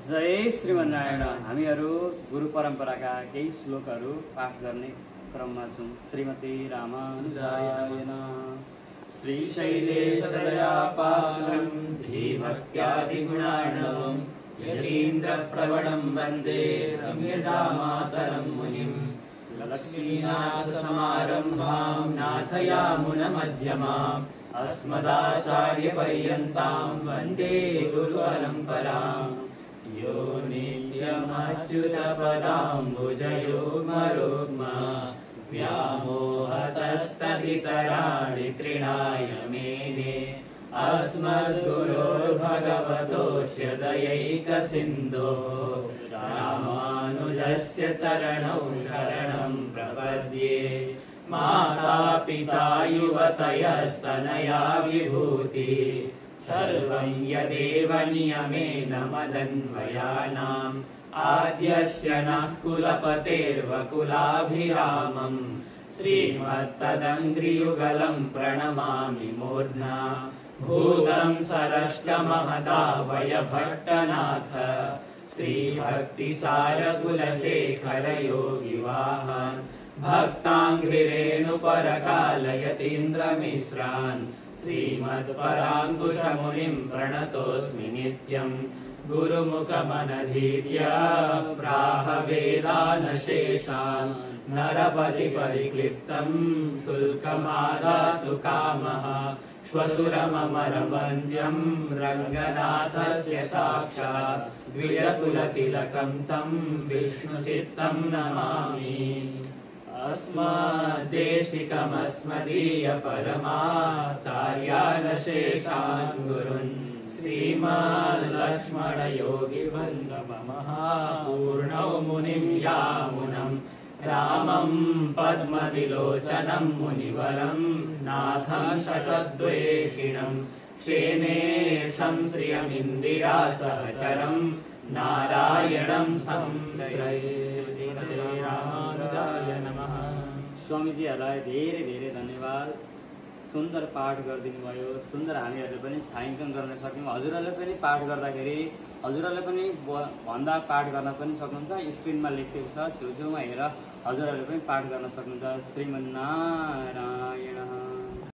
जय श्रीमन्नारायण। हामीहरू गुरु परम्पराका केही श्लोकहरू पाठ गर्ने क्रममा छौँ। श्रीमती रामानुजाय नमः। श्रीशैलेशदयापात्रं धीभक्त्यादिगुणार्णवं यतीन्द्रप्रवणं वन्दे रम्यजामातरं मुनिं। लक्ष्मीनाथसमारम्भां नाथयामुनमध्यमाम् अस्मदाचार्यपर्यन्तां वन्दे गुरुपरम्पराम्। यो नित्यमच्युतपदाम्बुजयुग्मरुग्म व्यामोहतस्तदितराणि तृणाय मेने अस्मद्गुरोर्भगवतोऽस्य दयैकसिन्धोः रामानुजस्य चरणौ शरणं प्रपद्ये। मातापिता युवतयस्तनया विभूतिः सर्वं यदेव नियमेन मदन्वयानाम्। आद्यस्य नः कुलपतेर्वकुलाभिरामम् श्रीमत्तदङ्घ्रियुगलं प्रणमामि मूर्ध्ना। भूतं सरश्च महदावय भट्टनाथ श्रीभक्तिसारकुलशेखर योगिवाहान्। भक्ताङ्घ्रिरेणुपरकालयतीन्द्रमिश्रान् श्रीमत्पराङ्कुशमुनिं प्रणतोऽस्मि नित्यम्। गुरुमुखमनधीत्य प्राह वेदानशेषान् नरपति परिक्लिप्तं शुल्कमादातु कामः। श्वशुरममरवन्द्यं रङ्गनाथस्य साक्षात् द्विजकुलतिलकं तं विष्णुचित्तं नमामि। अस्मद्देशिकमस्मदीयपरमाचार्यानशेषान् गुरुन् श्रीमल्लक्ष्मणयोगिवल्लभमहापूर्णौ मुनिं यामुनं। रामं पद्मविलोचनं मुनिवरं नाथं शतद्वेषिणं। क्षेनेशं श्रियमिन्दिरासहचरं नारायणं संश्रये। श्रीमते रामानुजाय नमः। स्वामीजीहरूलाई धेरै धेरै धन्यवाद। सुन्दर पाठ गरिदिनु भयो। सुन्दर हामीहरूले पनि छायाङ्कन गर्न सक्यौँ। हजुरहरूले पनि पाठ गर्दाखेरि हजुरहरूले पनि भन्दा पाठ गर्न पनि सक्नुहुन्छ। स्क्रिनमा लेखिएको छ, छेउछेउमा हेरेर हजुरहरूले पनि पाठ गर्न सक्नुहुन्छ। श्रीमन्नारायण।